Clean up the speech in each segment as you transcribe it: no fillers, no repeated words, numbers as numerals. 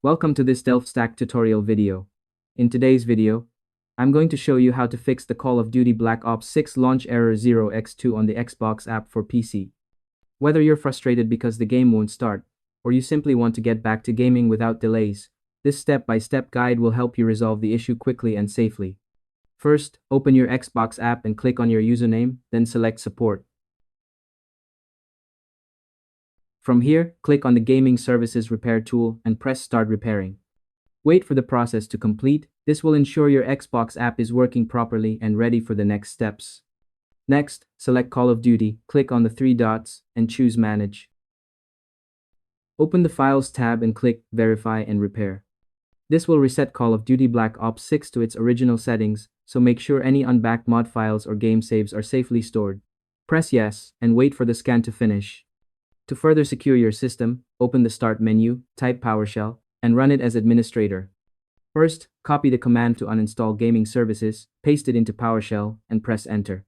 Welcome to this Delph Stack tutorial video. In today's video, I'm going to show you how to fix the Call of Duty Black Ops 6 launch error 0x2 on the Xbox app for PC. Whether you're frustrated because the game won't start, or you simply want to get back to gaming without delays, this step-by-step guide will help you resolve the issue quickly and safely. First, open your Xbox app and click on your username, then select Support. From here, click on the Gaming Services Repair tool and press Start Repairing. Wait for the process to complete. This will ensure your Xbox app is working properly and ready for the next steps. Next, select Call of Duty, click on the three dots, and choose Manage. Open the Files tab and click Verify and Repair. This will reset Call of Duty Black Ops 6 to its original settings, so make sure any unbacked mod files or game saves are safely stored. Press Yes, and wait for the scan to finish. To further secure your system, open the Start menu, type PowerShell, and run it as administrator. First, copy the command to uninstall Gaming Services, paste it into PowerShell, and press Enter.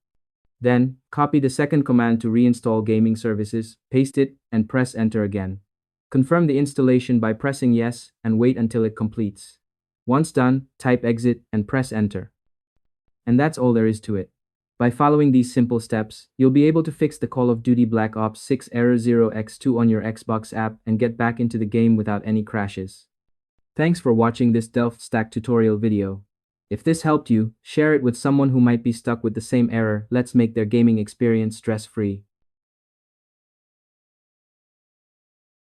Then, copy the second command to reinstall Gaming Services, paste it, and press Enter again. Confirm the installation by pressing Yes, and wait until it completes. Once done, type Exit and press Enter. And that's all there is to it. By following these simple steps, you'll be able to fix the Call of Duty Black Ops 6 error 0x2 on your Xbox app and get back into the game without any crashes. Thanks for watching this Delph Stack tutorial video. If this helped you, share it with someone who might be stuck with the same error. Let's make their gaming experience stress-free.